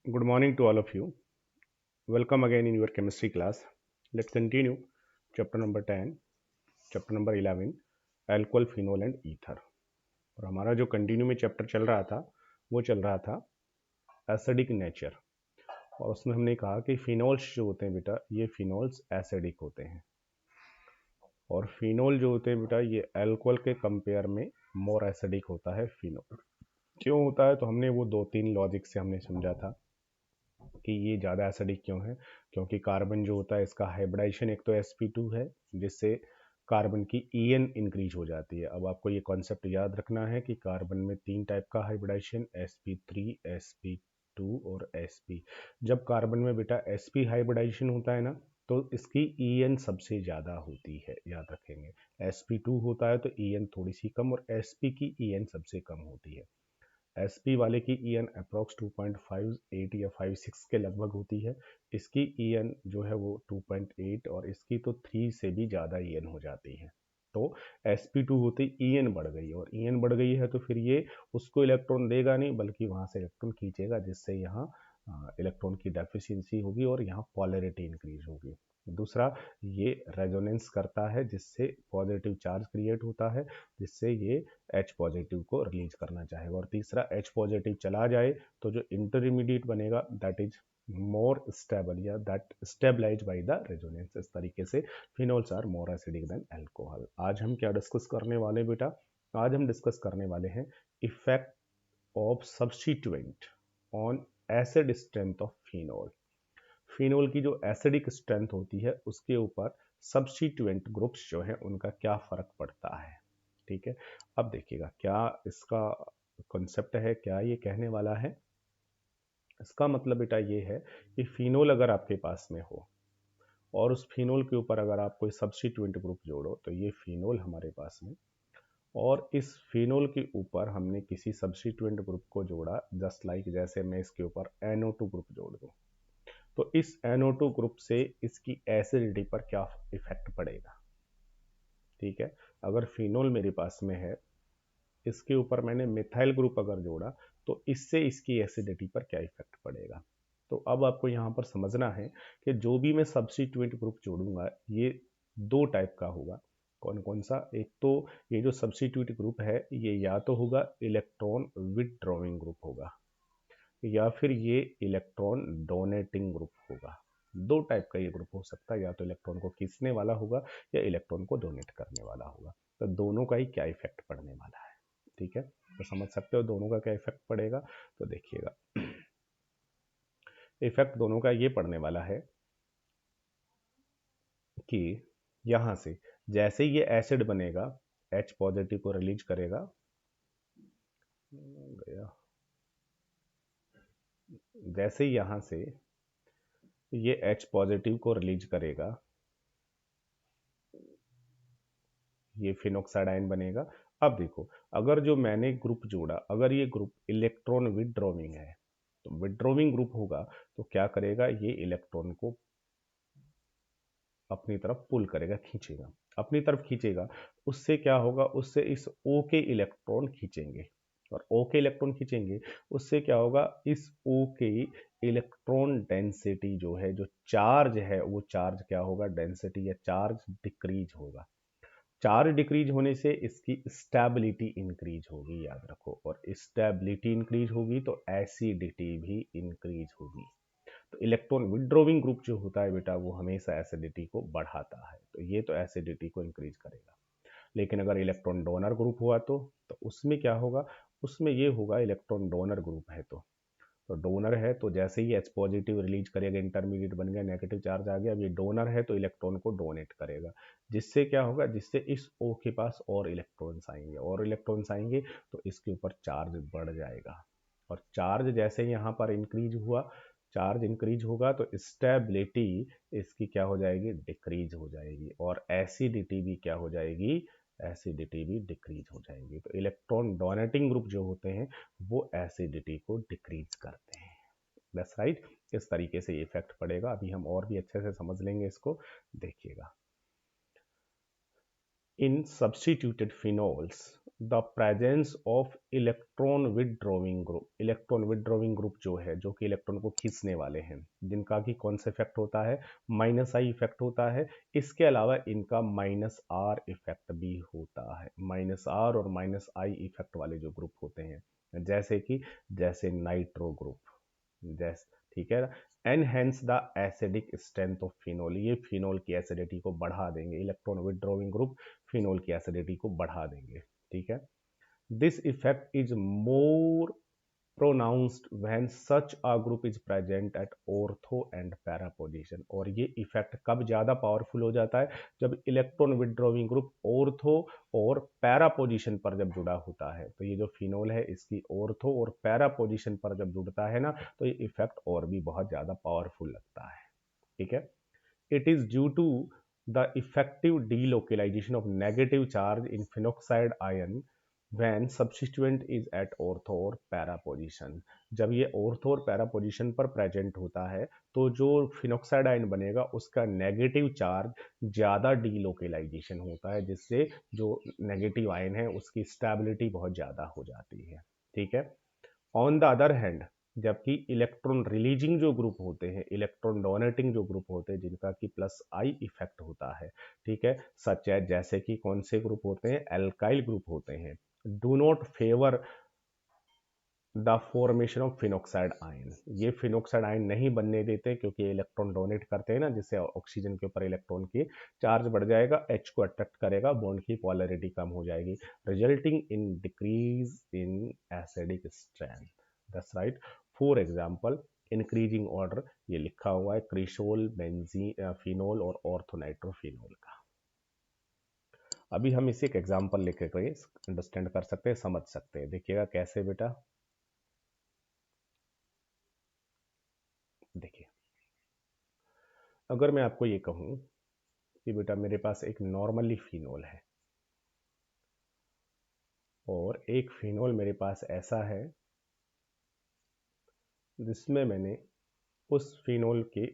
Good morning to all of you. Welcome again in your chemistry class. Let's continue chapter number 10, chapter number 11, alcohol, phenol and ether. और हमारा जो continue में chapter चल रहा था वो चल रहा था एसिडिक नेचर। और उसमें हमने कहा कि फिनोल्स जो होते हैं बेटा ये फिनोल्स एसिडिक होते हैं और फिनोल जो होते हैं बेटा ये अल्कोहल के कंपेयर में मोर एसिडिक होता है फिनोल। क्यों होता है तो हमने वो दो तीन लॉजिक से हमने समझा था कि ये ज़्यादा एसिडिक क्यों है। क्योंकि कार्बन जो होता है इसका हाइब्रिडाइजेशन एक तो sp2 है जिससे कार्बन की En इंक्रीज हो जाती है। अब आपको ये कॉन्सेप्ट याद रखना है कि कार्बन में तीन टाइप का हाइब्रिडाइजेशन sp3 sp2 और sp। जब कार्बन में बेटा sp हाइब्रिडाइजेशन होता है ना तो इसकी En सबसे ज़्यादा होती है, याद रखेंगे। sp2 होता है तो En थोड़ी सी कम और sp की En सबसे कम होती है। sp वाले की En अप्रॉक्स 2.58 या 56 के लगभग होती है। इसकी En जो है वो 2.8 और इसकी तो 3 से भी ज़्यादा En हो जाती है। तो sp2 होते ही En बढ़ गई और En बढ़ गई है तो फिर ये उसको इलेक्ट्रॉन देगा नहीं बल्कि वहाँ से इलेक्ट्रॉन खींचेगा जिससे यहाँ इलेक्ट्रॉन की डेफिशिएंसी होगी और यहाँ पोलैरिटी इंक्रीज होगी। दूसरा, ये रेजोनेंस करता है जिससे पॉजिटिव चार्ज क्रिएट होता है जिससे ये H पॉजिटिव को रिलीज करना चाहेगा। और तीसरा, H पॉजिटिव चला जाए तो जो इंटरमीडिएट बनेगा दैट इज मोर स्टेबल या that stabilise by the resonance. इस तरीके से phenols are more acidic than alcohol. आज हम क्या डिस्कस करने वाले बेटा? आज हम डिस्कस करने वाले हैं effect of substituent on acid strength of phenol. Phenol की जो एसिडिक स्ट्रेंथ होती है उसके ऊपर सब्स्टिट्यूएंट ग्रुप्स जो है उनका क्या फर्क पड़ता है। ठीक है, अब देखिएगा क्या इसका कॉन्सेप्ट है, क्या ये कहने वाला है। इसका मतलब बेटा ये है कि फिनोल अगर आपके पास में हो और उस फिनोल के ऊपर अगर आप कोई सब्स्टिट्यूएंट ग्रुप जोड़ो तो ये फिनोल हमारे पास में, और इस फिनोल के ऊपर हमने किसी सब्स्टिट्यूएंट ग्रुप को जोड़ा जस्ट लाइक जैसे मैं इसके ऊपर NO2 ग्रुप जोड़ दूं तो इस NO2 ग्रुप से इसकी एसिडिटी पर क्या इफेक्ट पड़ेगा। ठीक है, अगर फिनोल मेरे पास में है इसके ऊपर मैंने मिथाइल ग्रुप अगर जोड़ा तो इससे इसकी एसिडिटी पर क्या इफेक्ट पड़ेगा। तो अब आपको यहाँ पर समझना है कि जो भी मैं सब्स्टिट्यूएंट ग्रुप जोड़ूंगा ये दो टाइप का होगा। कौन कौन सा? एक तो ये जो सब्स्टिट्यूट ग्रुप है ये या तो होगा इलेक्ट्रॉन विथड्रॉइंग ग्रुप होगा या फिर ये इलेक्ट्रॉन डोनेटिंग ग्रुप होगा। दो टाइप का ये ग्रुप हो सकता है, या तो इलेक्ट्रॉन को खींचने वाला होगा या इलेक्ट्रॉन को डोनेट करने वाला होगा। तो दोनों का ही क्या इफेक्ट पड़ने वाला है। ठीक है, तो समझ सकते हो दोनों का क्या इफेक्ट पड़ेगा। तो देखिएगा इफेक्ट दोनों का ये पड़ने वाला है कि यहां से जैसे ये एसिड बनेगा H पॉजिटिव को रिलीज करेगा गया, जैसे यहां से ये H पॉजिटिव को रिलीज करेगा ये फिनोक्साइड आयन बनेगा। अब देखो अगर जो मैंने ग्रुप जोड़ा अगर ये ग्रुप इलेक्ट्रॉन विथड्रॉइंग है तो विथड्रॉइंग ग्रुप होगा तो क्या करेगा ये इलेक्ट्रॉन को अपनी तरफ पुल करेगा, खींचेगा, अपनी तरफ खींचेगा। उससे क्या होगा, उससे इस O के इलेक्ट्रॉन खींचेंगे और O के इलेक्ट्रॉन खींचेंगे उससे क्या होगा, इस O के इलेक्ट्रॉन डेंसिटी जो है जो चार्ज है वो चार्ज क्या होगा, डेंसिटी या चार्ज डिक्रीज होगा। चार्ज डिक्रीज होने से इसकी स्टेबिलिटी इंक्रीज होगी, याद रखो, और स्टेबिलिटी इंक्रीज होगी तो एसिडिटी भी इंक्रीज होगी। तो इलेक्ट्रॉन विथड्रॉइंग ग्रुप जो होता है बेटा वो हमेशा एसिडिटी को बढ़ाता है, तो ये तो एसिडिटी को इंक्रीज करेगा। लेकिन अगर इलेक्ट्रॉन डोनर ग्रुप हुआ तो उसमें क्या होगा, उसमें ये होगा इलेक्ट्रॉन डोनर ग्रुप है तो डोनर है तो जैसे ही H पॉजिटिव रिलीज करेगा इंटरमीडिएट बन गया, नेगेटिव चार्ज आ गया, अब ये डोनर है तो इलेक्ट्रॉन को डोनेट करेगा। जिससे क्या होगा, जिससे इस O के पास और इलेक्ट्रॉन्स आएंगे और इलेक्ट्रॉन्स आएंगे तो इसके ऊपर चार्ज बढ़ जाएगा। और चार्ज जैसे यहाँ पर इंक्रीज हुआ, चार्ज इंक्रीज होगा तो स्टेबिलिटी इसकी क्या हो जाएगी, डिक्रीज हो जाएगी, और एसिडिटी भी क्या हो जाएगी, एसिडिटी भी डिक्रीज हो जाएगी। तो इलेक्ट्रॉन डोनेटिंग ग्रुप जो होते हैं वो एसिडिटी को डिक्रीज करते हैं। दैट्स राइट, इस तरीके से ये इफेक्ट पड़ेगा। अभी हम और भी अच्छे से समझ लेंगे इसको, देखिएगा। In substituted phenols the presence of electron withdrawing group. Electron withdrawing group जो है, जो कि इलेक्ट्रॉन को खींचने वाले हैं, जिनका कि कौन सा इफेक्ट होता है, माइनस आई इफेक्ट होता है। इसके अलावा इनका माइनस आर इफेक्ट भी होता है। माइनस आर और माइनस आई इफेक्ट वाले जो ग्रुप होते हैं, जैसे नाइट्रो ग्रुप, जैसे, ठीक है। Enhance the acidic strength of phenol, ये फिनोल की एसिडिटी को बढ़ा देंगे। इलेक्ट्रॉन विदड्रॉइंग ग्रुप फिनोल की एसिडिटी को बढ़ा देंगे, ठीक है। This effect is more pronounced when such a group is present at ortho and para position। और ये इफेक्ट कब ज़्यादा पावरफुल हो जाता है, जब इलेक्ट्रॉन विदड्रॉइंग ग्रुप ऑर्थो और पैरा पोजीशन पर जब जुड़ा होता है। तो ये जो फिनोल है, इसकी ऑर्थो और पैरा पोजीशन पर जब जुड़ता है ना, तो ये इफेक्ट और भी बहुत ज़्यादा पावरफुल लगता है, ठीक है। It is due to the effective delocalisation of negative charge in phenoxide ion when substituent is at ortho और पैरा पोजिशन। जब ये ऑर्थो और पैरा पोजिशन पर प्रेजेंट होता है, तो जो फिनोक्साइड आयन बनेगा उसका नेगेटिव चार्ज ज़्यादा डीलोकेलाइजेशन होता है, जिससे जो नेगेटिव आयन है उसकी स्टेबिलिटी बहुत ज़्यादा हो जाती है, ठीक है। ऑन द अदर हैंड, जबकि इलेक्ट्रॉन रिलीजिंग जो ग्रुप होते हैं, इलेक्ट्रॉन डोनेटिंग जो ग्रुप होते हैं, जिनका कि प्लस आई इफेक्ट होता है, ठीक है, सच है, जैसे कि कौन से ग्रुप होते हैं, एल्काइल ग्रुप होते हैं, do not favour the formation of phenoxide ion. ये फिनोक्साइड आयन नहीं बनने देते, क्योंकि इलेक्ट्रॉन डोनेट करते हैं ना, जिससे ऑक्सीजन के ऊपर इलेक्ट्रॉन की चार्ज बढ़ जाएगा, एच को अट्रैक्ट करेगा, बॉन्ड की पोलैरिटी कम हो जाएगी, resulting in decrease in acidic strength. That's right. For example, increasing order, ये लिखा हुआ है क्रिसोल, बेंजीन, फिनोल और ऑर्थोनाइट्रोफिनोल का। अभी हम इसे एक एग्जांपल लेकर अंडरस्टैंड कर सकते हैं, समझ सकते हैं। देखिएगा कैसे बेटा, देखिए, अगर मैं आपको ये कहूं कि बेटा मेरे पास एक नॉर्मली फिनोल है, और एक फिनोल मेरे पास ऐसा है जिसमें मैंने उस फिनोल के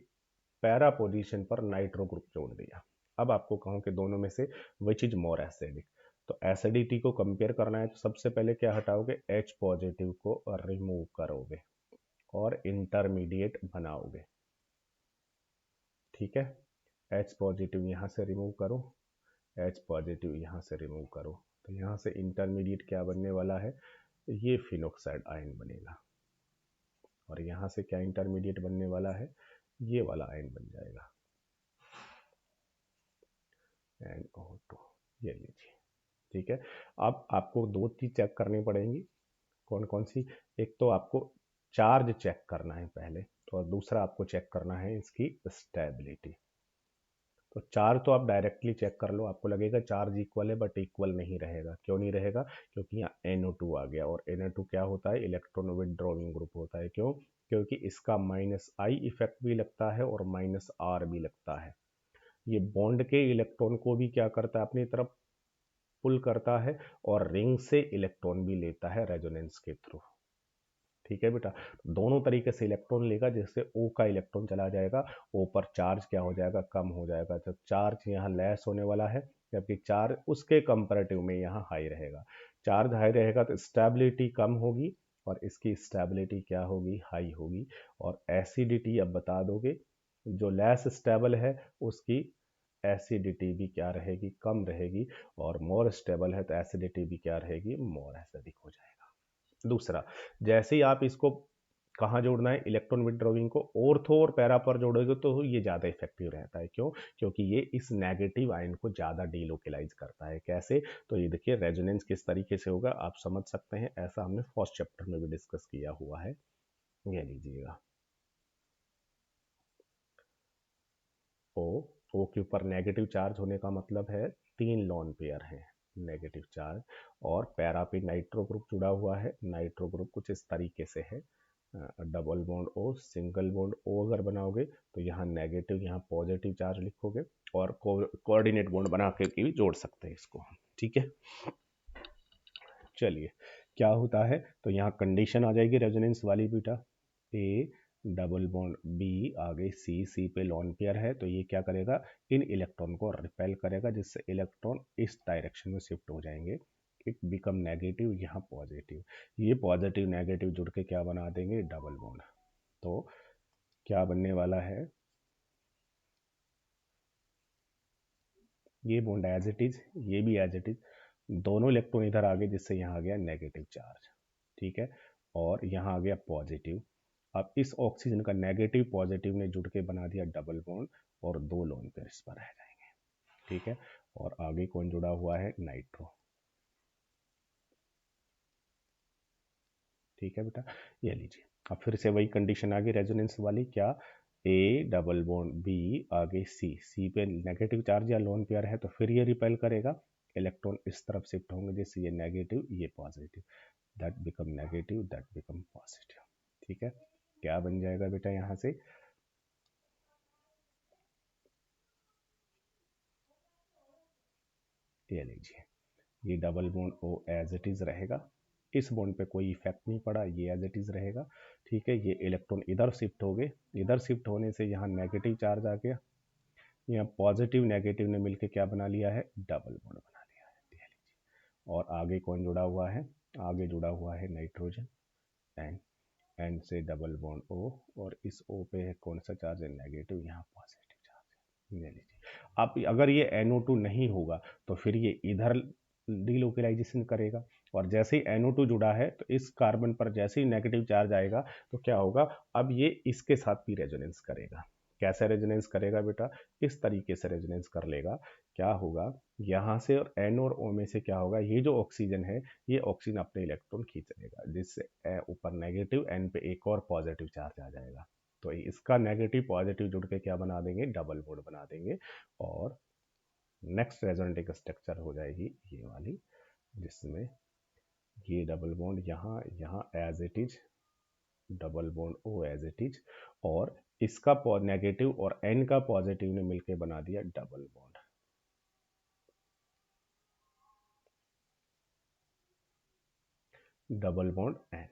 पैरा पोजीशन पर नाइट्रो ग्रुप जोड़ दिया। अब आपको कहूं कि दोनों में से विच इज मोर एसिडिक, तो एसिडिटी को कंपेयर करना है, तो सबसे पहले क्या हटाओगे, H पॉजिटिव को रिमूव करोगे और इंटरमीडिएट बनाओगे, ठीक है। H पॉजिटिव यहाँ से रिमूव करो, H पॉजिटिव यहाँ से रिमूव करो, तो यहाँ से इंटरमीडिएट क्या बनने वाला है, ये फिनोक्साइड आयन बनेगा, और यहाँ से क्या इंटरमीडिएट बनने वाला है, ये वाला आयन बन जाएगा, NO2, ये लीजिए, ठीक है। अब आपको दो चीज चेक करनी पड़ेंगी, कौन कौन सी, एक तो आपको चार्ज चेक करना है पहले, तो और दूसरा आपको चेक करना है इसकी स्टेबिलिटी। तो चार्ज तो आप डायरेक्टली चेक कर लो, आपको लगेगा चार्ज इक्वल है, बट इक्वल नहीं रहेगा। क्यों नहीं रहेगा, क्योंकि यहाँ NO2 आ गया, और NO2 क्या होता है, इलेक्ट्रॉन विदड्रॉइंग ग्रुप होता है। क्यों, क्योंकि इसका माइनस आई इफेक्ट भी लगता है और माइनस आर भी लगता है। ये बॉन्ड के इलेक्ट्रॉन को भी क्या करता है, अपनी तरफ पुल करता है, और रिंग से इलेक्ट्रॉन भी लेता है रेजोनेंस के थ्रू, ठीक है बेटा। दोनों तरीके से इलेक्ट्रॉन लेगा, जिससे O का इलेक्ट्रॉन चला जाएगा, O पर चार्ज क्या हो जाएगा, कम हो जाएगा। जब चार्ज यहाँ लेस होने वाला है, जबकि चार्ज उसके कंपैरेटिव में यहाँ हाई रहेगा। चार्ज हाई रहेगा तो स्टेबिलिटी कम होगी, और इसकी स्टेबिलिटी क्या होगी, हाई होगी। और एसिडिटी अब बता दोगे, जो लेस स्टेबल है उसकी एसिडिटी भी क्या रहेगी, कम रहेगी, और मोर स्टेबल है तो एसिडिटी भी क्या रहेगी, मोर एसिडिक हो जाएगा। दूसरा, जैसे ही आप इसको कहाँ जोड़ना है, इलेक्ट्रॉन विदड्रॉइंग को ऑर्थो और पैरा पर जोड़ोगे, तो ये ज़्यादा इफेक्टिव रहता है। क्यों, क्योंकि ये इस नेगेटिव आयन को ज़्यादा डीलोकेलाइज करता है। कैसे, तो ये देखिए रेजोनेंस किस तरीके से होगा, आप समझ सकते हैं। ऐसा हमने फर्स्ट चैप्टर में भी डिस्कस किया हुआ है, ये लीजिएगा। ओ के ऊपर नेगेटिव चार्ज होने का मतलब है 3 लोन पेयर है नेगेटिव चार्ज, और पैरा पे नाइट्रो ग्रुप जुड़ा हुआ है। नाइट्रो ग्रुप कुछ इस तरीके से है, double bond O, single bond O अगर बनाओगे तो यहाँ नेगेटिव, यहाँ पॉजिटिव चार्ज लिखोगे, और कोऑर्डिनेट बॉन्ड बना के भी जोड़ सकते हैं इसको, ठीक है। चलिए, क्या होता है, तो यहाँ कंडीशन आ जाएगी रेजोनेंस वाली बेटा, ए डबल बॉन्ड बी, आगे सी पे लॉन पेयर है, तो ये क्या करेगा, इन इलेक्ट्रॉन को रिपेल करेगा, जिससे इलेक्ट्रॉन इस डायरेक्शन में शिफ्ट हो जाएंगे। इट बिकम नेगेटिव, यहाँ पॉजिटिव, ये पॉजिटिव नेगेटिव जुड़ के क्या बना देंगे, डबल बॉन्ड। तो क्या बनने वाला है, ये बॉन्ड एज इट इज, ये भी एज इट इज, दोनों इलेक्ट्रॉन इधर आ गए जिससे यहाँ आ गया नेगेटिव चार्ज, ठीक है, और यहाँ आ गया पॉजिटिव। अब इस ऑक्सीजन का नेगेटिव पॉजिटिव ने जुड़ के बना दिया डबल बॉन्ड और दो लोन पेयर इस पर रह जाएंगे, ठीक है। और आगे कौन जुड़ा हुआ है, नाइट्रो, ठीक है बेटा, ये लीजिए। अब फिर से वही कंडीशन आ गई रेजोनेंस वाली, क्या, ए डबल बॉन्ड बी, आगे सी, सी पे नेगेटिव चार्ज या लोन पेयर है तो फिर ये रिपेल करेगा, इलेक्ट्रॉन इस तरफ शिफ्ट होंगे जैसे ये नेगेटिव ये positive, that become negative that become positive, ठीक है। क्या बन जाएगा बेटा यहाँ से, ये लीजिए, ये double bond O as it is रहेगा, इस बॉन्ड पे कोई इफेक्ट नहीं पड़ा, ये एज इट इज रहेगा, ठीक है। ये इलेक्ट्रॉन इधर शिफ्ट हो गए, इधर शिफ्ट होने से यहाँ नेगेटिव चार्ज आ गया, यहाँ पॉजिटिव नेगेटिव ने मिलके क्या बना लिया है, डबल बॉन्ड बना लिया है, ये लीजिए। और आगे कौन जुड़ा हुआ है, आगे जुड़ा हुआ है नाइट्रोजन, एन, एन से डबल बॉन्ड ओ, और इस ओ पे है कौन सा चार्ज है, नेगेटिव, यहाँ पॉजिटिव चार्ज है, ये लीजिए। अब अगर ये NO2 नहीं होगा तो फिर ये इधर डीलोकलाइजेशन करेगा, और जैसे ही NO2 जुड़ा है तो इस कार्बन पर जैसे ही नेगेटिव चार्ज आएगा तो क्या होगा, अब ये इसके साथ भी रेजोनेंस करेगा। कैसे रेजोनेंस करेगा बेटा, इस तरीके से रेजोनेंस कर लेगा, क्या होगा, यहाँ से और N और O में से क्या होगा, ये जो ऑक्सीजन है ये ऑक्सीजन अपने इलेक्ट्रॉन खींच लेगा, जिससे ऊपर नेगेटिव, N पे एक और पॉजिटिव चार्ज आ जाएगा, तो इसका नेगेटिव पॉजिटिव जुड़ के क्या बना देंगे, डबल बॉन्ड बना देंगे। और नेक्स्ट रेजोनेटिंग स्ट्रक्चर हो जाएगी ये वाली, जिसमें ये डबल बॉन्ड यहाँ यहाँ as it is, double bond O as it is, और इसका नेगेटिव और N का पॉजिटिव ने मिलके बना दिया double bond, double bond N,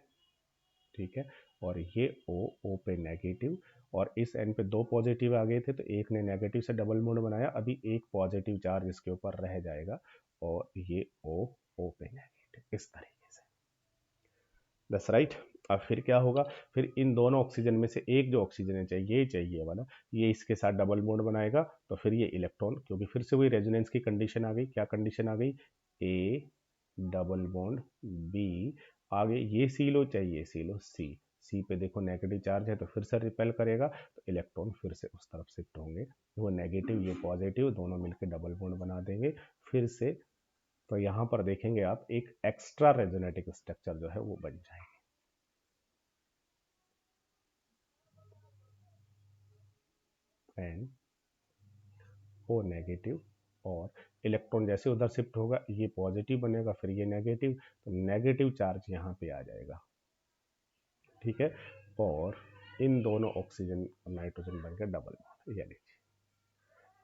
ठीक है। और ये O पे नेगेटिव, और इस N पे दो पॉजिटिव आ गए थे तो एक ने नेगेटिव से डबल बॉन्ड बनाया, अभी एक पॉजिटिव चार्ज इसके ऊपर रह जाएगा, और ये O पे नेगेटिव, इस तरीके से, दैट्स राइट। अब फिर क्या होगा, फिर इन दोनों ऑक्सीजन में से एक जो ऑक्सीजन है, चाहिए ये चाहिए वाला, ये इसके साथ डबल बॉन्ड बनाएगा, तो फिर ये इलेक्ट्रॉन, क्योंकि फिर से वही रेजोनेंस की कंडीशन आ गई, क्या कंडीशन आ गई, ए डबल बॉन्ड बी, आगे ये सी लो चाहिए सी लो, सी, सी पे देखो नेगेटिव चार्ज है तो फिर से रिपेल करेगा, तो इलेक्ट्रॉन फिर से उस तरफ शिफ्ट होंगे, वो नेगेटिव ये पॉजिटिव दोनों मिलकर डबल बॉन्ड बना देंगे फिर से। तो यहाँ पर देखेंगे आप एक एक्स्ट्रा रेजोनेटिक स्ट्रक्चर जो है वो बन जाएगा, एंड ओ नेगेटिव, और इलेक्ट्रॉन जैसे उधर शिफ्ट होगा ये पॉजिटिव बनेगा, फिर ये नेगेटिव, तो नेगेटिव चार्ज यहाँ पे आ जाएगा, ठीक है। और इन दोनों ऑक्सीजन और नाइट्रोजन बनकर डबल बॉन्ड, ये लीजिए,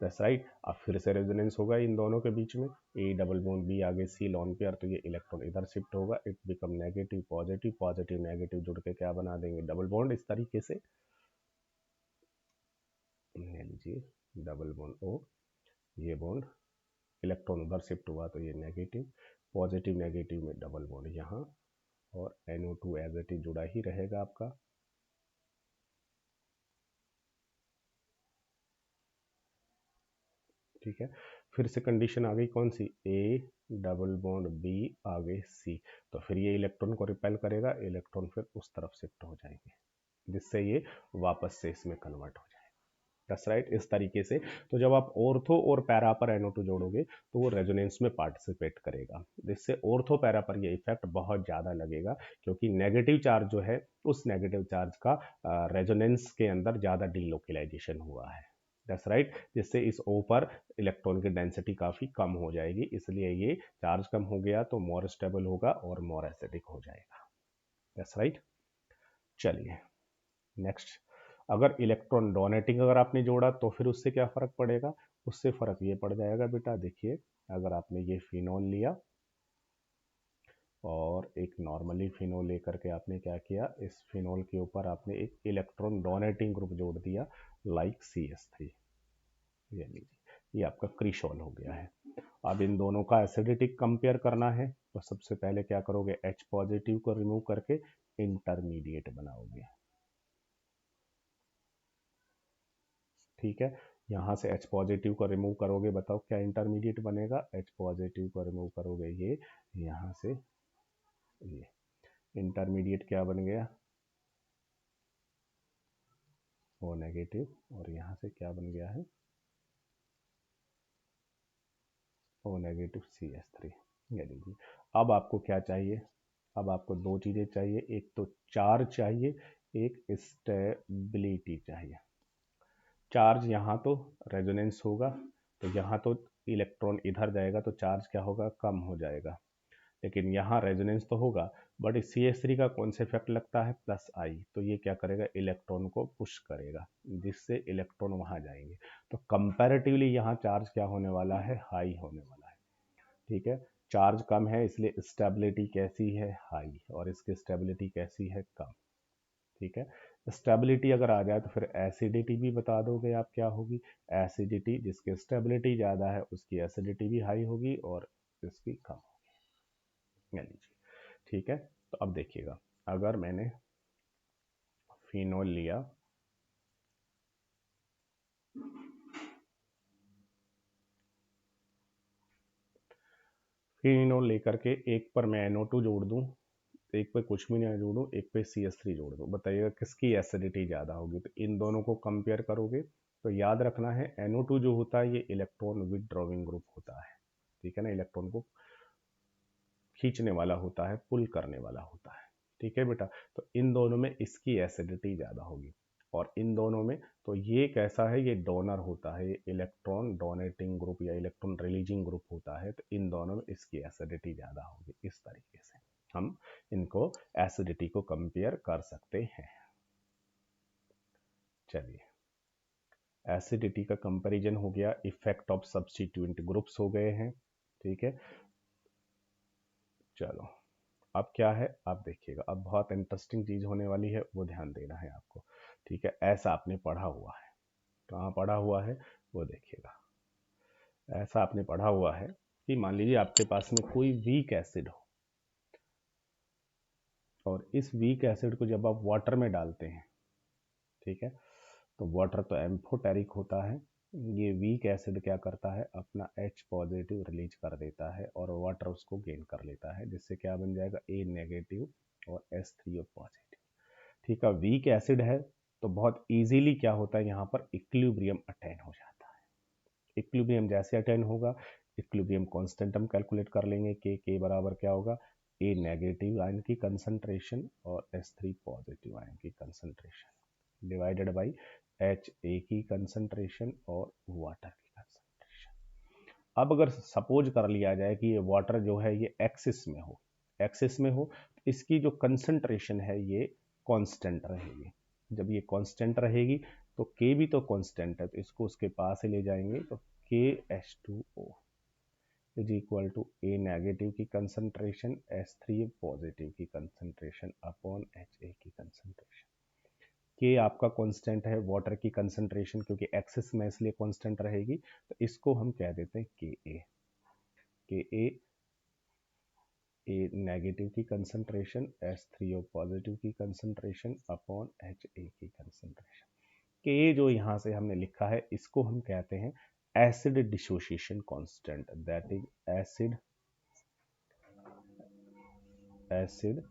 दैट्स राइट। अब फिर से रेजोनेंस होगा इन दोनों के बीच में, ए डबल बॉन्ड बी आगे सी लॉन पेयर, तो ये इलेक्ट्रॉन इधर शिफ्ट होगा, it become negative positive, positive negative जुड़ के क्या बना देंगे, डबल बॉन्ड, इस तरीके से, ले लीजिए, डबल बॉन्ड ओ, ये बॉन्ड, इलेक्ट्रॉन उधर शिफ्ट हुआ तो ये नेगेटिव, पॉजिटिव नेगेटिव में डबल बॉन्ड यहाँ, और NO2 एज इट इज जुड़ा ही रहेगा आपका, ठीक है। फिर से कंडीशन आ गई कौन सी, ए डबल बॉन्ड बी आगे सी, तो फिर ये इलेक्ट्रॉन को रिपेल करेगा, इलेक्ट्रॉन फिर उस तरफ शिफ्ट हो जाएंगे, जिससे ये वापस से इसमें कन्वर्ट हो जाएगा, दैट्स राइट, इस तरीके से। तो जब आप ऑर्थो और पैरा पर NO2 जोड़ोगे तो वो रेजोनेंस में पार्टिसिपेट करेगा, जिससे ऑर्थो पैरा पर ये इफेक्ट बहुत ज़्यादा लगेगा, क्योंकि नेगेटिव चार्ज जो है उस नेगेटिव चार्ज का रेजोनेंस के अंदर ज़्यादा डीलोकलाइजेशन हुआ है, दैट्स राइट, जिससे इस O पर इलेक्ट्रॉन की डेंसिटी काफ़ी कम हो जाएगी, इसलिए ये चार्ज कम हो गया तो मोर स्टेबल होगा और मोर एसिडिक हो जाएगा, दैट्स राइट। चलिए नेक्स्ट, अगर इलेक्ट्रॉन डोनेटिंग अगर आपने जोड़ा तो फिर उससे क्या फ़र्क पड़ेगा, उससे फ़र्क ये पड़ जाएगा बेटा, देखिए अगर आपने ये फिनोल लिया और एक नॉर्मली फिनोल लेकर के आपने क्या किया, इस फिनोल के ऊपर आपने एक इलेक्ट्रॉन डोनेटिंग ग्रुप जोड़ दिया लाइक CH3, ये लीजिए, ये आपका क्रिशॉल हो गया है। अब इन दोनों का एसिडिटी कंपेयर करना है, तो सबसे पहले क्या करोगे, H पॉजिटिव को रिमूव करके इंटरमीडिएट बनाओगे। ठीक है, यहाँ से H पॉजिटिव को रिमूव करोगे, बताओ क्या इंटरमीडिएट बनेगा। H पॉजिटिव को रिमूव करोगे ये, यहाँ से ये इंटरमीडिएट क्या बन गया, O नेगेटिव, और यहाँ से क्या बन गया है, O नेगेटिव CH3। ये लीजिए। अब आपको क्या चाहिए, अब आपको दो चीज़ें चाहिए, एक तो चार्ज चाहिए, एक स्टेबिलिटी चाहिए। चार्ज यहाँ तो रेजोनेंस होगा, तो यहाँ तो इलेक्ट्रॉन इधर जाएगा तो चार्ज क्या होगा, कम हो जाएगा। लेकिन यहाँ रेजोनेंस तो होगा, बट इस CH3 का कौन सा इफेक्ट लगता है, +I, तो ये क्या करेगा, इलेक्ट्रॉन को पुश करेगा, जिससे इलेक्ट्रॉन वहाँ जाएंगे। तो कंपैरेटिवली यहाँ चार्ज क्या होने वाला है, हाई होने वाला है। ठीक है, चार्ज कम है इसलिए स्टेबिलिटी कैसी है, हाई, और इसकी स्टेबिलिटी कैसी है, कम। ठीक है, स्टेबिलिटी अगर आ जाए तो फिर एसिडिटी भी बता दोगे आप क्या होगी, एसिडिटी, जिसकी स्टेबिलिटी ज़्यादा है उसकी एसिडिटी भी हाई होगी और इसकी कम होगी। ये लीजिए। ठीक है, तो अब देखिएगा, अगर मैंने फिनोल लिया, फिनोल लेकर के एक पर मैं NO2 जोड़ दूं, एक पे कुछ भी नहीं जोड़ूं, एक पे CH3 जोड़ दूं, बताइएगा किसकी एसिडिटी ज़्यादा होगी। तो इन दोनों को कंपेयर करोगे तो याद रखना है, NO2 जो होता है ये इलेक्ट्रॉन विथड्रॉइंग ग्रुप होता है। ठीक है ना, इलेक्ट्रॉन को खींचने वाला होता है, पुल करने वाला होता है। ठीक है बेटा, तो इन दोनों में इसकी एसिडिटी ज़्यादा होगी, और इन दोनों में तो ये कैसा है, ये डोनर होता है, ये इलेक्ट्रॉन डोनेटिंग ग्रुप या इलेक्ट्रॉन रिलीजिंग ग्रुप होता है, तो इन दोनों में इसकी एसिडिटी ज़्यादा होगी। इस तरीके से हम इनको एसिडिटी को कंपेयर कर सकते हैं। चलिए, एसिडिटी का कंपैरिजन हो गया, इफेक्ट ऑफ सब्स्टिट्यूएंट ग्रुप्स हो गए हैं। ठीक है, चलो अब क्या है, आप देखिएगा, अब बहुत इंटरेस्टिंग चीज होने वाली है, वो ध्यान देना है आपको। ठीक है, ऐसा आपने पढ़ा हुआ है, कहाँ पढ़ा हुआ है वो देखिएगा। ऐसा आपने पढ़ा हुआ है कि मान लीजिए आपके पास में कोई वीक एसिड हो, और इस वीक एसिड को जब आप वाटर में डालते हैं, ठीक है, तो वाटर तो एम्फोटेरिक होता है, ये वीक एसिड क्या करता है, अपना H पॉजिटिव रिलीज कर देता है और वाटर उसको गेन कर लेता है, जिससे क्या बन जाएगा, A नेगेटिव और H3O पॉजिटिव। ठीक है, वीक एसिड है तो बहुत इजीली क्या होता है, यहाँ पर इक्विलिब्रियम अटेन हो जाता है। इक्विलिब्रियम जैसे अटेन होगा, इक्विलिब्रियम कांस्टेंट हम कैलकुलेट कर लेंगे, के बराबर क्या होगा, A नेगेटिव आयन की कंसंट्रेशन और H3 पॉजिटिव आयन की कंसंट्रेशन डिवाइडेड बाई HA की कंसंट्रेशन और वाटर की कंसंट्रेशन। अब अगर सपोज कर लिया जाए कि ये वाटर जो है ये एक्सिस में हो, एक्सिस में हो, तो इसकी जो कंसंट्रेशन है ये कांस्टेंट रहेगी। जब ये कांस्टेंट रहेगी तो के भी तो कांस्टेंट है, तो इसको उसके पास ही ले जाएंगे, तो KH2O is equal to A negative की कंसंट्रेशन H3 पॉजिटिव की कंसंट्रेशन अपॉन HA की कंसंट्रेशन। के आपका कांस्टेंट है वाटर की कंसंट्रेशन, क्योंकि एक्सिस में इसलिए कांस्टेंट रहेगी, तो इसको हम कह देते हैं के ए नेगेटिव की कंसंट्रेशन H3O पॉजिटिव की कंसंट्रेशन अपॉन HA की कंसंट्रेशन। के जो यहाँ से हमने लिखा है इसको हम कहते हैं acid dissociation constant, that is acid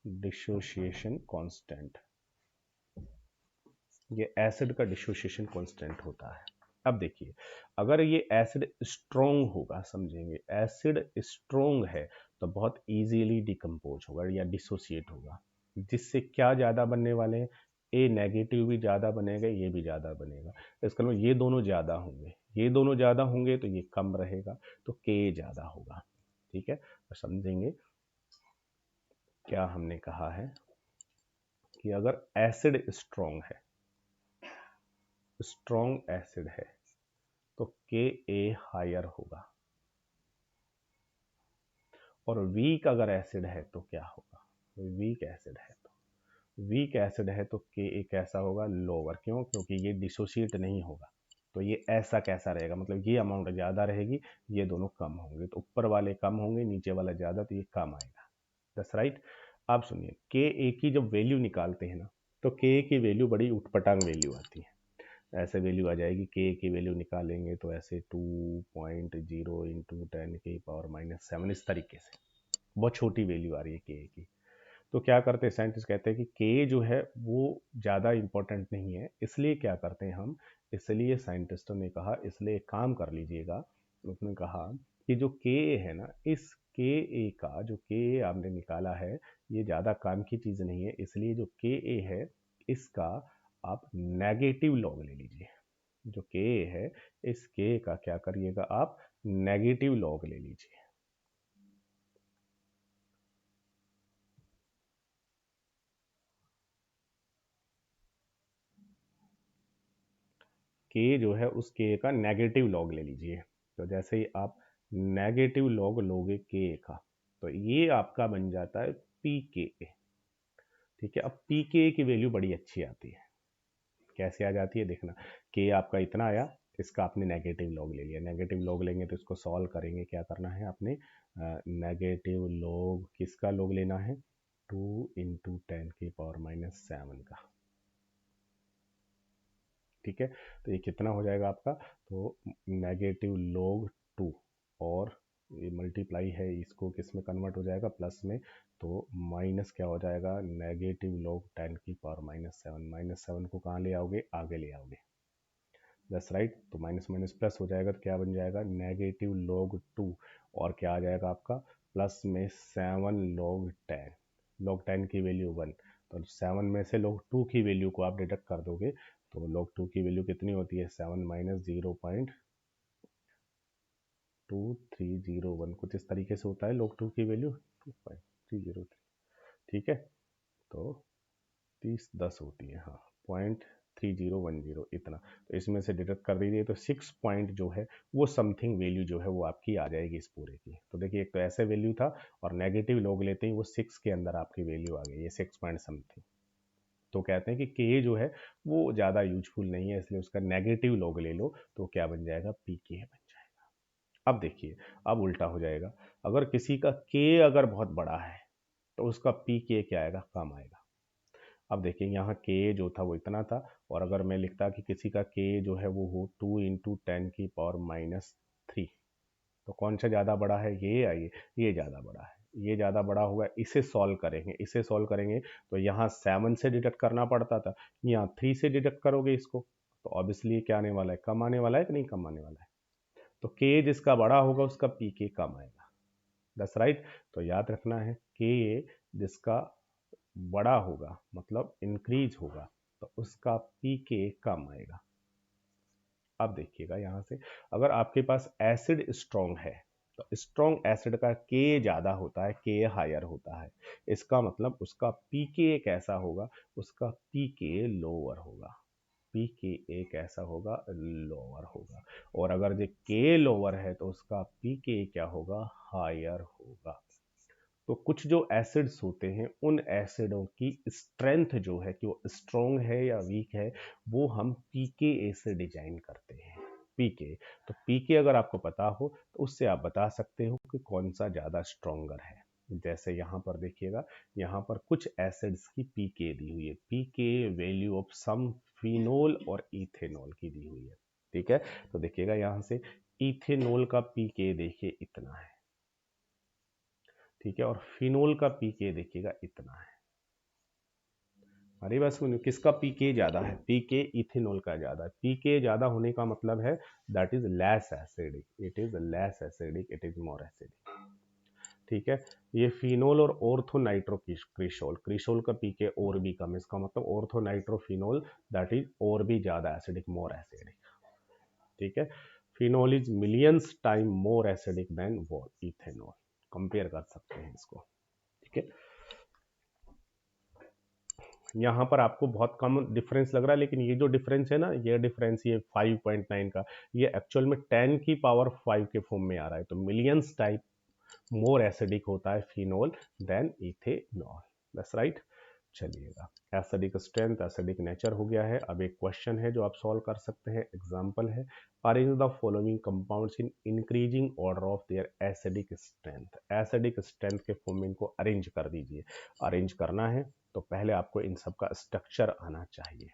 dissociation constant. ये एसिड का डिसोसिएशन कांस्टेंट होता है। अब देखिए, अगर ये एसिड स्ट्रोंग होगा, समझेंगे, एसिड स्ट्रोंग है तो बहुत इजीली डिकम्पोज होगा या डिसोसिएट होगा, जिससे क्या ज़्यादा बनने वाले हैं, ए नेगेटिव भी ज़्यादा बनेगा, ये भी ज़्यादा बनेगा, तो इसका मतलब ये दोनों ज़्यादा होंगे, ये दोनों ज़्यादा होंगे तो ये कम रहेगा, तो के ज़्यादा होगा। ठीक है, तो समझेंगे क्या हमने कहा है कि अगर एसिड स्ट्रोंग है, स्ट्रोंग एसिड है, तो के ए हायर होगा, और वीक अगर एसिड है तो क्या होगा, वीक एसिड है तो के ए कैसा होगा, लोअर। क्यों, क्योंकि ये डिसोसिएट नहीं होगा। तो ये ऐसा कैसा रहेगा, मतलब ये अमाउंट ज़्यादा रहेगी, ये दोनों कम होंगे, तो ऊपर वाले कम होंगे, नीचे वाला ज़्यादा, तो ये कम आएगा। That's right. आप सुनिए, के ए की जब वैल्यू निकालते हैं ना, तो के ए की वैल्यू बड़ी उठपटांग वैल्यू आती है। ऐसे वैल्यू आ जाएगी, के की वैल्यू निकालेंगे तो ऐसे 2.0 इंटू 10⁻⁻7, इस तरीके से बहुत छोटी वैल्यू आ रही है के की। तो क्या करते हैं साइंटिस्ट, कहते हैं कि के जो है वो ज़्यादा इंपॉर्टेंट नहीं है, इसलिए क्या करते हैं हम, इसलिए साइंटिस्टों ने कहा, इसलिए एक काम कर लीजिएगा, उसने कहा कि जो के है ना, इस के ए का जो के ए आपने निकाला है, ये ज़्यादा काम की चीज़ नहीं है, इसलिए जो के ए है इसका आप नेगेटिव लॉग ले लीजिए। जो के है, इस के का क्या करिएगा आप, नेगेटिव लॉग ले लीजिए। के जो है उस के का नेगेटिव लॉग ले लीजिए। तो जैसे ही आप नेगेटिव लॉग लोगे के का, तो ये आपका बन जाता है पी के ए। ठीक है, अब पी के की वैल्यू बड़ी अच्छी आती है। कैसे आ जाती है देखना, के आपका इतना आया, इसका आपने नेगेटिव लॉग ले लिया। नेगेटिव लॉग लेंगे तो इसको सॉल्व करेंगे, क्या करना है आपने, नेगेटिव लॉग किसका लॉग लेना है, 2 × 10⁻⁷ का। ठीक है, तो ये कितना हो जाएगा आपका, तो नेगेटिव लॉग 2 और ये मल्टीप्लाई है, इसको किस में कन्वर्ट हो जाएगा, प्लस में, तो माइनस क्या हो जाएगा, नेगेटिव लॉग 10⁻⁷। -7 को कहाँ ले आओगे, आगे ले आओगे। That's right. तो माइनस माइनस प्लस हो जाएगा, तो क्या बन जाएगा, नेगेटिव लॉग 2 और क्या आ जाएगा आपका, प्लस में 7 लॉग 10। लॉग 10 की वैल्यू 1, तो 7 में से लॉग 2 की वैल्यू को आप डिडक्ट कर दोगे, तो लॉग 2 की वैल्यू कितनी होती है, 7 माइनस 0.2301, कुछ इस तरीके से होता है लॉग 2 की वैल्यू 2.303। ठीक है, तो 3010 होती है, हाँ, 0.3010 इतना। तो इसमें से डिडक्ट कर दीजिए, तो 6 पॉइंट जो है वो समथिंग वैल्यू जो है वो आपकी आ जाएगी इस पूरे की। तो देखिए, एक तो ऐसे वैल्यू था और नेगेटिव लॉग लेते ही वो 6 के अंदर आपकी वैल्यू आ गई, ये 6 पॉइंट समथिंग। तो कहते हैं कि के जो है वो ज़्यादा यूजफुल नहीं है, इसलिए उसका नेगेटिव लॉग ले लो, तो क्या बन जाएगा, पी के बन जाएगा। अब देखिए, अब उल्टा हो जाएगा, अगर किसी का के अगर बहुत बड़ा है तो उसका पी के क्या आएगा, कम आएगा। अब देखिए, यहाँ के जो था वो इतना था, और अगर मैं लिखता कि किसी का के जो है वो हो 2 × 10⁻⁻3, तो कौन सा ज़्यादा बड़ा है, ये या ये ज़्यादा बड़ा है, ये ज़्यादा बड़ा होगा। इसे सॉल्व करेंगे, इसे सॉल्व करेंगे, तो यहाँ 7 से डिडक्ट करना पड़ता था, यहाँ 3 से डिडक्ट करोगे इसको, तो ऑब्वियसली क्या आने वाला है, कम आने वाला है कि नहीं कम आने वाला है। तो के जिसका बड़ा होगा उसका पी के कम आएगा। That's right. तो याद रखना है, के जिसका बड़ा होगा मतलब इंक्रीज होगा, तो उसका पी के कम आएगा। अब देखिएगा यहाँ से, अगर आपके पास एसिड स्ट्रॉन्ग है तो स्ट्रॉन्ग एसिड का के ज़्यादा होता है, के हायर होता है, इसका मतलब उसका पी के कैसा होगा, उसका पी के लोअर होगा। पी के एक ऐसा होगा, लोअर होगा। और अगर जो के लोअर है तो उसका पी के क्या होगा, हायर होगा। तो कुछ जो एसिड्स होते हैं, उन एसिडों की स्ट्रेंथ जो है कि वो स्ट्रॉन्ग है या वीक है, वो हम पीके ए से डिजाइन करते हैं। पीके, तो पीके अगर आपको पता हो तो उससे आप बता सकते हो कि कौन सा ज़्यादा स्ट्रॉन्गर है। जैसे यहाँ पर देखिएगा, यहाँ पर कुछ एसिड्स की पीके दी हुई है, पीके वैल्यू ऑफ सम फिनोल और इथेनॉल की दी हुई है। ठीक है, तो देखिएगा यहाँ से इथेनॉल का पीके देखिए इतना है, ठीक है, और फिनोल का पीके देखिएगा इतना है। अरे बस सुनिए, किसका पीके ज्यादा है, पीके इथेनॉल का ज्यादा है। पीके ज्यादा होने का मतलब है that is less acidic, it is less acidic, it is more acidic. ठीक है, ये फिनोल और ऑर्थो नाइट्रो क्रिसोल, क्रिसोल का पीके और भी कम, इसका मतलब ortho nitro phenol that is और भी ज्यादा एसिडिक, मोर एसिडिक। ठीक है, phenol is millions time more acidic then वो इथेनॉल, कंपेयर कर सकते हैं इसको। ठीक है, यहाँ पर आपको बहुत कम डिफरेंस लग रहा है, लेकिन ये जो डिफरेंस है ना, ये डिफरेंस ये 5.9 का, ये एक्चुअल में 10 की पावर 5 के फॉर्म में आ रहा है। तो मिलियंस टाइप मोर एसिडिक होता है phenol than ethanol. That's right. चलिएगा, एसिडिक स्ट्रेंथ, एसिडिक नेचर हो गया है। अब एक क्वेश्चन है जो आप सॉल्व कर सकते हैं, एग्जांपल है, arrange the following compounds in increasing order of their acidic strength. Acidic strength के फॉर्म में इनको अरेंज कर दीजिए। अरेंज करना है तो पहले आपको इन सब का स्ट्रक्चर आना चाहिए,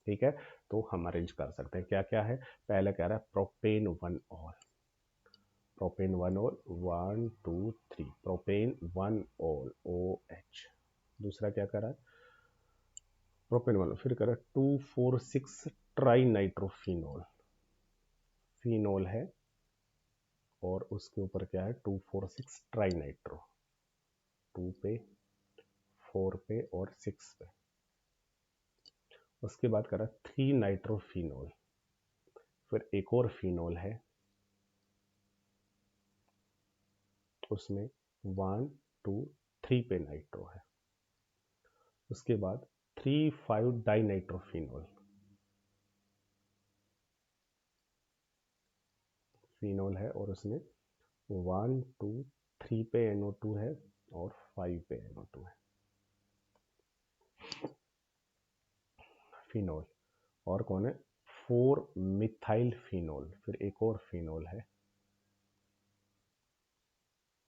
ठीक है। तो हम अरेंज कर सकते हैं। क्या क्या है, पहले कह रहा है propane 1 all, propane 1 all 1 2 3, propane 1 all OH। दूसरा क्या कर रहा है, प्रोपेन 1, फिर कर रहा है 2,4,6 ट्राई नाइट्रोफिनॉल, फिनॉल है और उसके ऊपर क्या है 2,4,6 ट्राई नाइट्रो, 2 पे 4 पे और 6 पे। उसके बाद कर रहा है 3 नाइट्रोफिनॉल, फिर एक और फिनॉल है, उसमें 1 2 3 पे नाइट्रो है। उसके बाद 3,5 डाई नाइट्रोफिनॉल, फिनॉल है और उसमें 1 2 3 पे NO2 है और 5 पे NO2 है, फिनॉल। और कौन है, 4 मिथाइल फिनॉल, फिर एक और फिनॉल है,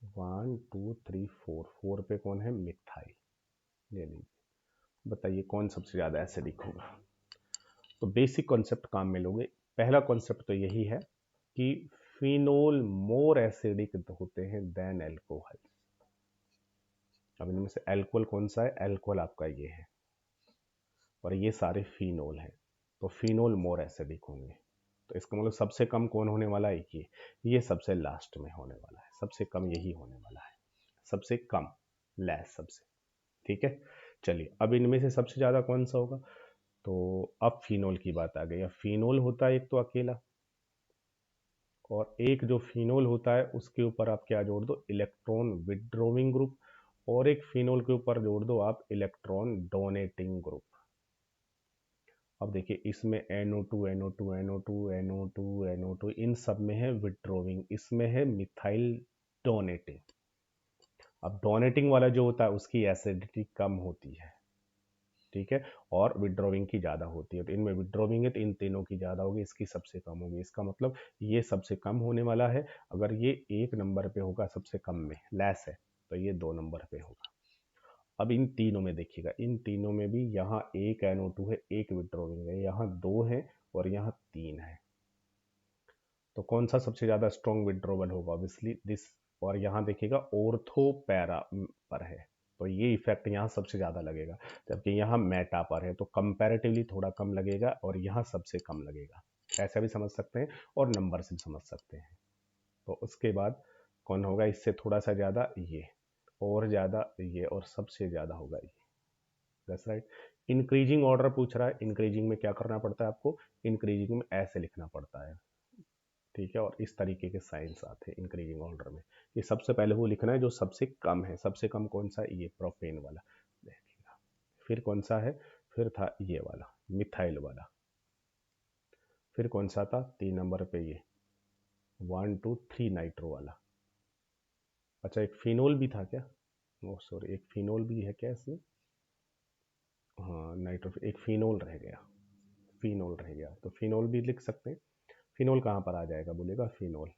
1 2 3 4, 4 पे कौन है, मिथाइल। ले लीजिए, बताइए कौन सबसे ज़्यादा एसिडिक होगा। तो बेसिक कॉन्सेप्ट काम में लोगे। पहला कॉन्सेप्ट तो यही है कि फिनोल मोर एसिडिक होते हैं देन एल्कोहल। अब इनमें से एल्कोहल कौन सा है, एल्कोहल आपका ये है और ये सारे फिनोल हैं, तो फिनोल मोर एसिडिक होंगे। तो इसका मतलब सबसे कम कौन होने वाला है, ये सबसे लास्ट में होने वाला है, सबसे कम यही होने वाला है, सबसे कम, लेस सबसे, ठीक है। चलिए अब इनमें से सबसे ज़्यादा कौन सा होगा, तो अब फिनोल की बात आ गई। अब फिनोल होता है एक तो अकेला, और एक जो फिनोल होता है उसके ऊपर आप क्या जोड़ दो, इलेक्ट्रॉन विड्रोविंग ग्रुप, और एक फिनोल के ऊपर जोड़ दो आप इलेक्ट्रॉन डोनेटिंग ग्रुप। अब देखिए इसमें NO2 NO2 NO2 NO2 NO2 इन सब में है विड्रोविंग, इसमें है मिथाइल डोनेटिंग। अब डोनेटिंग वाला जो होता है उसकी एसिडिटी कम होती है, ठीक है, और विड्रोविंग की ज़्यादा होती है। तो इनमें विड्रोविंग है तो इन तीनों की ज़्यादा होगी, इसकी सबसे कम होगी। इसका मतलब ये सबसे कम होने वाला है। अगर ये 1 नंबर पे होगा सबसे कम में, लेस है, तो ये 2 नंबर पे होगा। अब इन तीनों में देखिएगा, इन तीनों में भी यहाँ एक NO2 है, एक विड्रोविंग है, यहाँ 2 है और यहाँ 3 है। तो कौन सा सबसे ज़्यादा स्ट्रॉन्ग विड्रोवल होगा, ऑब्वियसली दिस। और यहाँ देखिएगा ऑर्थो पैरा पर है, तो ये इफेक्ट यहाँ सबसे ज़्यादा लगेगा, जबकि यहाँ मेटा पर है, तो कंपैरेटिवली थोड़ा कम लगेगा और यहाँ सबसे कम लगेगा। ऐसा भी समझ सकते हैं और नंबर से भी समझ सकते हैं। तो उसके बाद कौन होगा इससे थोड़ा सा ज़्यादा, ये, और ज़्यादा ये, और सबसे ज़्यादा होगा ये। That's right. इंक्रीजिंग ऑर्डर पूछ रहा है, इंक्रीजिंग में क्या करना पड़ता है आपको, इंक्रीजिंग में ऐसे लिखना पड़ता है, ठीक है। और इस तरीके के साइंस आते हैं इंक्रीजिंग ऑर्डर में। ये सबसे पहले वो लिखना है जो सबसे कम है। सबसे कम कौन सा, ये प्रोपेन वाला, देखिएगा। फिर कौन सा है, फिर था ये वाला मिथाइल वाला, फिर कौन सा था 3 नंबर पे, ये 1 2 3 नाइट्रो वाला। अच्छा एक फिनोल भी था क्या, ओ सॉरी, एक फिनोल भी है क्या इसमें, हाँ नाइट्रो, एक फिनोल रह गया, फिनोल रह गया, तो फिनोल भी लिख सकते हैं। फिनोल कहाँ पर आ जाएगा, बोलेगा फिनोल,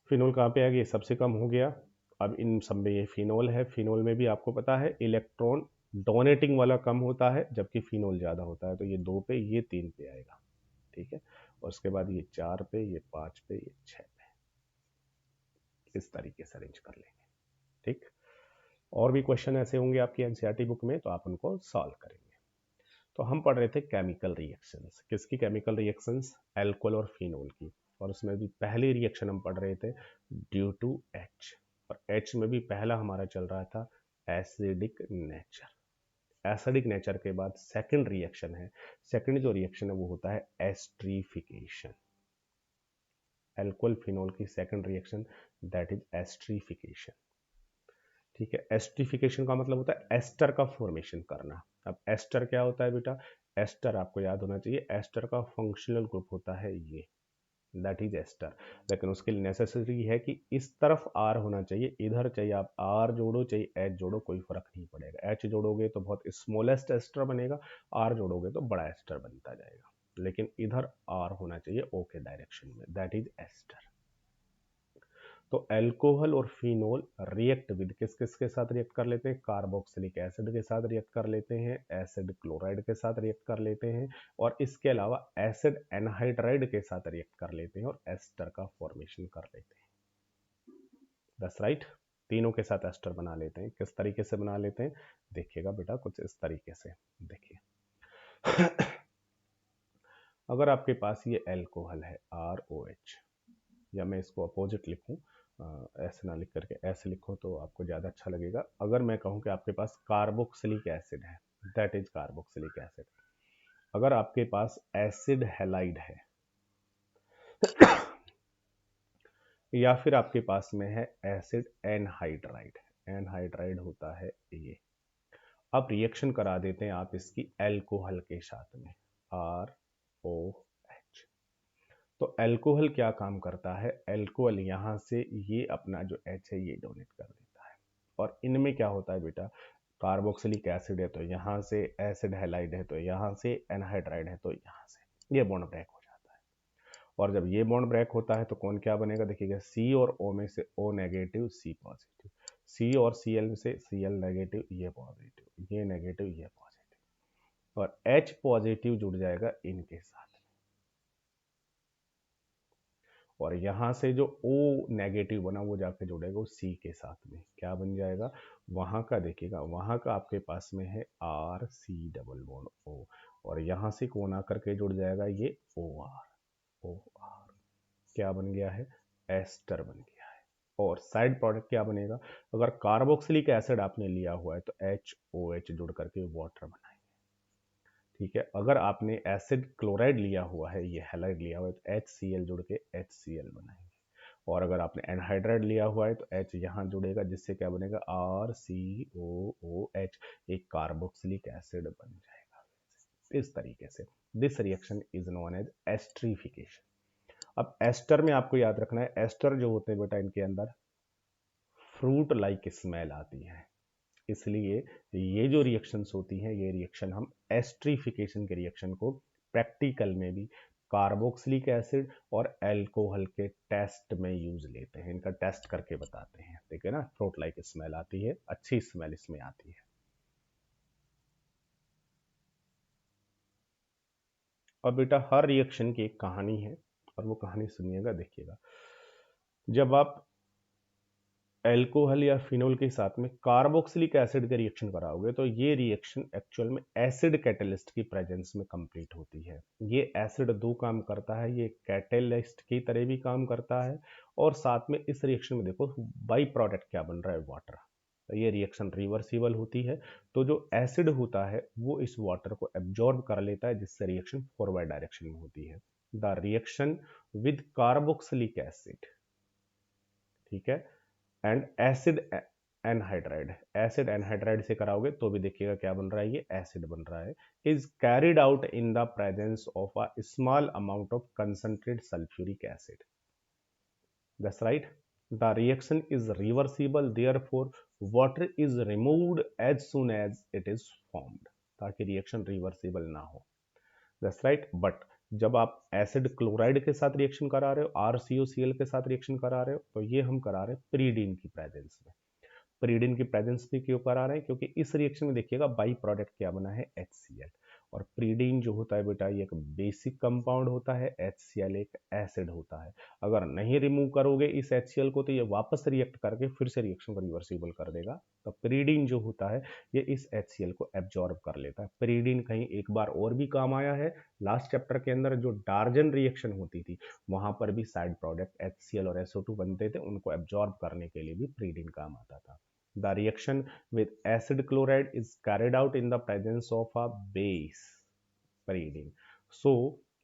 फिनोल कहाँ पे आ गया, सबसे कम हो गया। अब इन सब में ये फिनोल है, फिनोल में भी आपको पता है इलेक्ट्रॉन डोनेटिंग वाला कम होता है जबकि फिनोल ज़्यादा होता है, तो ये 2 पे, ये 3 पे आएगा, ठीक है। और उसके बाद ये 4 पे, ये 5 पे, ये 6 पे, इस तरीके से अरेंज कर लेंगे, ठीक। और भी क्वेश्चन ऐसे होंगे आपकी एनसीईआरटी बुक में, तो आप उनको सॉल्व करेंगे। तो हम पढ़ रहे थे केमिकल रिएक्शंस, किसकी केमिकल रिएक्शंस, एल्कोहल और फिनोल की। और उसमें भी पहली रिएक्शन हम पढ़ रहे थे ड्यू टू H, और H में भी पहला हमारा चल रहा था एसिडिक नेचर। एसिडिक नेचर के बाद सेकंड रिएक्शन है, सेकंड जो रिएक्शन है वो होता है एस्ट्रीफिकेशन। एल्कोहल फिनोल की second reaction that is esterification, ठीक है। एस्ट्रीफिकेशन का मतलब होता है एस्टर का फॉर्मेशन करना। अब एस्टर क्या होता है बेटा, एस्टर आपको याद होना चाहिए, एस्टर का फंक्शनल ग्रुप होता है ये, दैट इज एस्टर। लेकिन उसके लिए नेसेसरी है कि इस तरफ आर होना चाहिए, इधर चाहिए आप आर जोड़ो चाहे एच जोड़ो, कोई फर्क नहीं पड़ेगा। एच जोड़ोगे तो बहुत स्मॉलेस्ट एस्टर बनेगा, आर जोड़ोगे तो बड़ा एस्टर बनता जाएगा, लेकिन इधर आर होना चाहिए ओ के डायरेक्शन में, दैट इज एस्टर। तो अल्कोहल और फिनोल रिएक्ट विद किस किस के साथ रिएक्ट कर लेते हैं? कार्बोक्सिलिक एसिड के साथ रिएक्ट कर लेते हैं, एसिड क्लोराइड के साथ रिएक्ट कर लेते हैं, और इसके अलावा एसिड एनहाइड्राइड के साथ रिएक्ट कर लेते हैं और एस्टर का फॉर्मेशन कर लेते हैं। That's right. तीनों के साथ एस्टर बना लेते हैं। किस तरीके से बना लेते हैं देखिएगा बेटा, कुछ इस तरीके से देखिए। अगर आपके पास ये अल्कोहल है ROH, या मैं इसको अपोजिट लिखूं, ऐसे ना लिख करके ऐसे लिखो तो आपको ज़्यादा अच्छा लगेगा। अगर मैं कहूं कि आपके पास कार्बोक्सिलिक एसिड है, दैट इज कार्बोक्सिलिक एसिड। अगर आपके पास एसिड हैलाइड है या फिर आपके पास में है एसिड एनहाइड्राइड, एनहाइड्राइड होता है ये। अब रिएक्शन करा देते हैं आप इसकी अल्कोहल के साथ में, ROH। तो अल्कोहल क्या काम करता है? अल्कोहल यहाँ से ये अपना जो H है ये डोनेट कर देता है, और इनमें क्या होता है बेटा, कार्बोक्सिलिक एसिड है तो यहाँ से, एसिड हैलाइड है तो यहाँ से, एनहाइड्राइड है तो यहाँ से, ये बॉन्ड ब्रेक हो जाता है। और जब ये बॉन्ड ब्रेक होता है तो कौन क्या बनेगा देखिएगा, C और O में से O negative C positive, C और Cl में से Cl नेगेटिव ये पॉजिटिव, ये नेगेटिव ये पॉजिटिव, और H पॉजिटिव जुड़ जाएगा इनके साथ, और यहाँ से जो O नेगेटिव बना वो जाके जुड़ेगा C के साथ में, क्या बन जाएगा वहाँ का देखिएगा, वहाँ का आपके पास में है RC डबल बॉन्ड O, और यहाँ से कौन आकर के जुड़ जाएगा ये OR, क्या बन गया है? एस्टर बन गया है। और साइड प्रोडक्ट क्या बनेगा? अगर कार्बोक्सिलिक एसिड आपने लिया हुआ है तो HOH जुड़ करके वाटर बनाएंगे, ठीक है। अगर आपने एसिड क्लोराइड लिया हुआ है, ये हैलाइड लिया हुआ है, तो HCl जुड़ के HCl बनाएंगे, और अगर आपने एनहाइड्राइड लिया हुआ है तो H यहाँ जुड़ेगा, जिससे क्या बनेगा RCOOH, एक कार्बोक्सिलिक एसिड बन जाएगा इस तरीके से। This reaction is known as esterification. अब एस्टर में आपको याद रखना है, एस्टर जो होते हैं बेटा इनके अंदर फ्रूट लाइक स्मेल आती है, इसलिए ये जो रिएक्शंस होती हैं ये रिएक्शन हम एस्ट्रीफिकेशन के रिएक्शन को प्रैक्टिकल में भी कार्बोक्सिलिक एसिड और अल्कोहल के टेस्ट में यूज लेते हैं, इनका टेस्ट करके बताते हैं। ठीक है ना, फ्रूट लाइक स्मेल आती है, अच्छी स्मेल इसमें आती है। और बेटा हर रिएक्शन की एक कहानी है, और वो कहानी सुनिएगा, देखिएगा। जब आप अल्कोहल या फिनोल के साथ में कार्बोक्सिलिक एसिड का रिएक्शन कराओगे तो ये रिएक्शन एक्चुअल में एसिड कैटलिस्ट की प्रेजेंस में कंप्लीट होती है। ये एसिड दो काम करता है, ये कैटलिस्ट की तरह भी काम करता है, और साथ में इस रिएक्शन में देखो बाई प्रोडक्ट क्या बन रहा है, वाटर। तो ये रिएक्शन रिवर्सिबल होती है, तो जो एसिड होता है वो इस वाटर को एब्जॉर्ब कर लेता है, जिससे रिएक्शन फॉरवर्ड डायरेक्शन में होती है। The reaction with carboxylic acid, ठीक है, and acid anhydride, acid anhydride से कराओगे तो भी देखिएगा क्या बन रहा है, ये एसिड बन रहा है, is carried out in the presence of a small amount of concentrated sulphuric acid. That's right. The reaction is reversible, therefore water is removed as soon as it is formed, ताकि reaction reversible ना हो। That's right. But जब आप acid chloride के साथ reaction करा रहे हो, RCOCl के साथ रिएक्शन करा रहे हो, तो ये हम करा रहे हैं प्रीडीन की प्रेजेंस में। प्रीडीन की प्रेजेंस में क्यों करा रहे हैं? क्योंकि इस रिएक्शन में देखिएगा बाई प्रोडक्ट क्या बना है, HCl, और प्रीडीन जो होता है बेटा ये एक बेसिक कंपाउंड होता है, HCl एक एसिड होता है। अगर नहीं रिमूव करोगे इस HCl को तो ये वापस रिएक्ट करके फिर से रिएक्शन को रिवर्सिबल कर देगा। तो प्रीडीन जो होता है ये इस HCl को एब्जॉर्ब कर लेता है। प्रीडीन कहीं एक बार और भी काम आया है, लास्ट चैप्टर के अंदर जो डार्जन रिएक्शन होती थी वहां पर भी साइड प्रोडक्ट HCl और SO2 बनते थे, उनको एब्जॉर्ब करने के लिए भी प्रीडीन काम आता था। The reaction with acid chloride is carried out in the presence of a base, pyridine. So,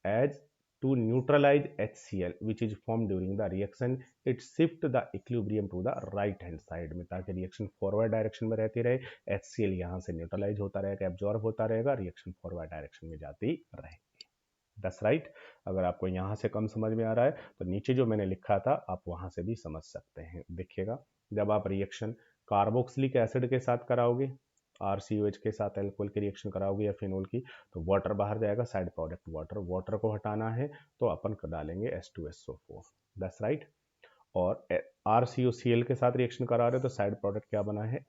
as to neutralize HCl, which is formed during the reaction, it shift the equilibrium to the right hand side में, ताकि reaction forward direction में रहती रहे। HCl यहाँ से neutralise होता रहेगा, absorb होता रहेगा, रिएक्शन फॉरवर्ड डायरेक्शन में जाती रहेगी। That's right. अगर आपको यहाँ से कम समझ में आ रहा है तो नीचे जो मैंने लिखा था आप वहाँ से भी समझ सकते हैं। देखिएगा, जब आप रिएक्शन कार्बोक्सिलिक एसिड के साथ कराओगे, RCOH के साथ एल्कोहल की रिएक्शन कराओगे या फिनोल की, तो वाटर बाहर जाएगा, साइड प्रोडक्ट वाटर, वाटर को हटाना है तो अपन डालेंगे H2SO4, दैट्स राइट। और RCOCl के साथ रिएक्शन करा रहे हो तो साइड प्रोडक्ट क्या बना है,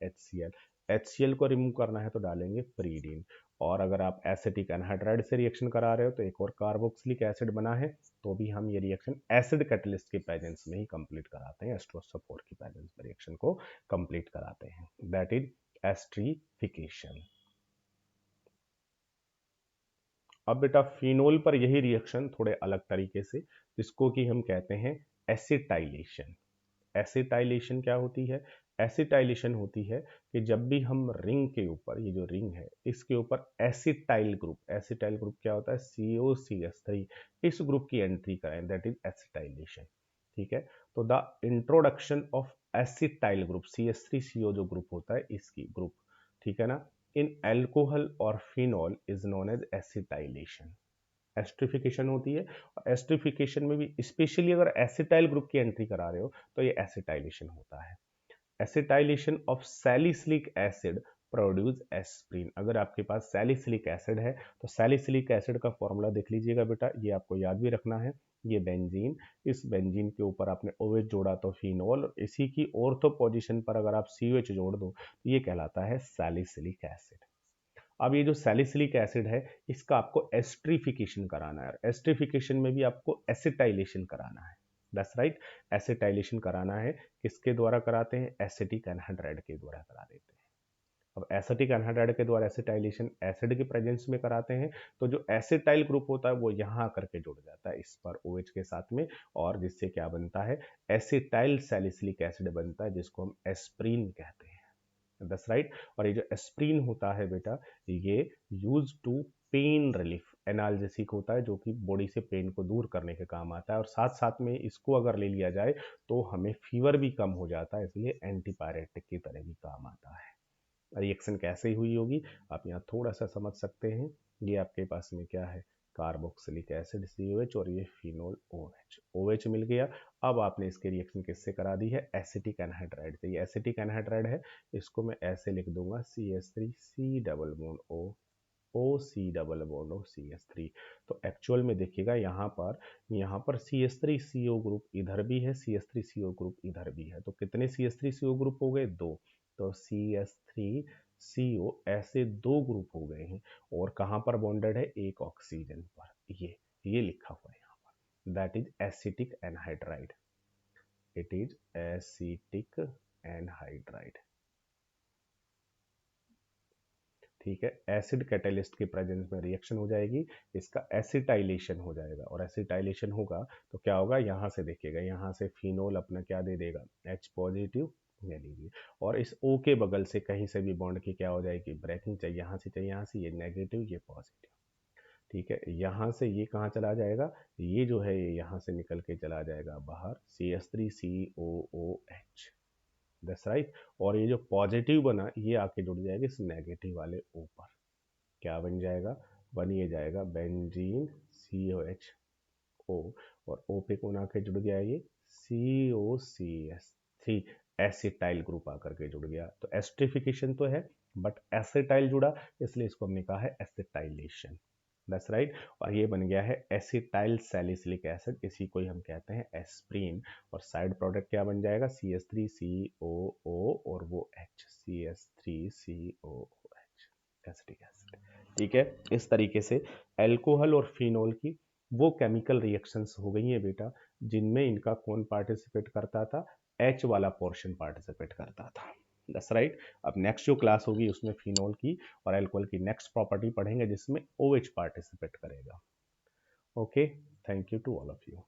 HCl को रिमूव करना है तो डालेंगे प्रीडीन। और अगर आप एसिटिक एनहाइड्राइड से रिएक्शन करा रहे हो तो एक और कार्बोक्सिलिक एसिड बना है, तो भी हम ये रिएक्शन एसिड कैटलिस्ट के प्रेजेंस में ही कंप्लीट कराते हैं, H2SO4 की प्रेजेंस में रिएक्शन को कंप्लीट कराते हैं, दैट इज एस्ट्रीफिकेशन। अब बेटा फिनोल पर यही रिएक्शन थोड़े अलग तरीके से, जिसको कि हम कहते हैं एसिटाइलेशन। एसिटाइलेशन क्या होती है? एसिटाइलेशन होती है कि जब भी हम रिंग के ऊपर, ये जो रिंग है इसके ऊपर एसिटाइल ग्रुप क्या होता है, COCS3, इस ग्रुप की एंट्री करें, दैट इज एसिटाइलेशन। ठीक है, तो the introduction of acetyl group, CH3CO जो ग्रुप होता है इसकी ग्रुप, ठीक है ना, इन एल्कोहल और phenol is known as acetylation. Esterification होती है, और एस्ट्रिफिकेशन में भी स्पेशली अगर एसिटाइल ग्रुप की एंट्री करा रहे हो तो ये एसिटाइलेशन होता है। Acetylation of salicylic acid produce aspirin. अगर आपके पास सैलिसिलिक एसिड है तो सैलिसिलिक एसिड का फॉर्मूला देख लीजिएगा बेटा, ये आपको याद भी रखना है। ये बेंजीन, इस बेंजीन के ऊपर आपने OH जोड़ा तो फिनोल, इसी की ऑर्थो पोजीशन पर अगर आप COH जोड़ दो तो ये कहलाता है सैलिसिलिक एसिड। अब ये जो सैलिसिलिक एसिड है इसका आपको एस्ट्रिफिकेशन कराना है, एस्ट्रिफिकेशन में भी आपको एसिटाइलेशन कराना है, दैट्स राइट। एसिटाइलेशन कराना है, किसके द्वारा कराते हैं, एसिटिक एनहाइड्राइड के द्वारा करा देते हैं। अब एसिटिक एनहाइड्राइड के द्वारा एसिटाइलेशन एसिड के प्रेजेंस में कराते हैं, तो जो एसिटाइल ग्रुप होता है वो यहाँ करके जुड़ जाता है इस पर OH के साथ में, और जिससे क्या बनता है, एसिटाइल सैलिसिलिक एसिड बनता है, जिसको हम एस्प्रीन कहते हैं, दैट्स राइट। और ये जो एस्प्रीन होता है बेटा, ये use to pain relief, analgesic होता है जो कि बॉडी से पेन को दूर करने के काम आता है, और साथ साथ में इसको अगर ले लिया जाए तो हमें फीवर भी कम हो जाता है, इसलिए एंटीपायरेटिक की तरह भी काम आता है। रिएक्शन कैसे हुई होगी आप यहाँ थोड़ा सा समझ सकते हैं। ये आपके पास में क्या है, कार्बोक्सिलिक एसिड COH, और ये फिनोल OH मिल गया। अब आपने इसके रिएक्शन किससे करा दी है, एसिटिक एनहाइड्राइड से। ये एसिटिक एनहाइड्राइड है, इसको मैं ऐसे लिख दूंगा CH3C double bond OC double bond CH3। तो एक्चुअल में देखिएगा यहाँ पर CH3CO ग्रुप इधर भी है, CH3CO ग्रुप इधर भी है, तो कितने CH3CO ग्रुप हो गए, दो। तो CH3CO ऐसे दो ग्रुप हो गए हैं, और कहाँ पर बॉन्डेड है, एक ऑक्सीजन पर, ये लिखा हुआ है यहाँ पर, that is acetic anhydride, it is acetic anhydride. ठीक है, एसिड कैटेलिस्ट के प्रेजेंस में रिएक्शन हो जाएगी, इसका एसिटाइलेशन हो जाएगा, और एसिटाइलेशन होगा तो क्या होगा, यहाँ से देखिएगा, यहाँ से फिनोल अपना क्या दे देगा, H पॉजिटिव, ले लीजिए, और इस O के बगल से कहीं से भी बॉन्ड की क्या हो जाएगी, ब्रेकिंग, चाहिए यहाँ से, चाहिए यहाँ से, ये नेगेटिव, ये पॉजिटिव। ठीक है, यहाँ से ये कहाँ चला जाएगा, ये जो है ये यहाँ से निकल के चला जाएगा बाहर, CH3COOH, दैट्स राइट। और ये जो पॉजिटिव बना ये आके जुड़ जाएगा इस नेगेटिव वाले ऊपर, क्या बन जाएगा, बन ये जाएगा बेंजीन COHO, और O पे कौन आके जुड़ गया, ये COCS3, एसिटाइल ग्रुप आकर के जुड़ गया। तो एस्ट्रिफिकेशन तो है बट एसिटाइल जुड़ा, इसलिए इसको हमने कहा है एसिटाइलेशन, दैट्स राइट। और ये बन गया है एसिटाइल सैलिसिलिक एसिड, इसी को ही हम कहते हैं एस्प्रीन, और साइड प्रोडक्ट क्या बन जाएगा, CH3COO और वो H, CH3COOH, एसिटिक एसिड। ठीक है, इस तरीके से एल्कोहल और फिनोल की वो केमिकल रिएक्शंस हो गई हैं बेटा, जिनमें इनका कौन पार्टिसिपेट करता था, H वाला पोर्शन पार्टिसिपेट करता था, दैट्स राइट। अब नेक्स्ट जो क्लास होगी उसमें फिनोल की और अल्कोहल की नेक्स्ट प्रॉपर्टी पढ़ेंगे जिसमें OH पार्टिसिपेट करेगा। Okay, thank you to all of you.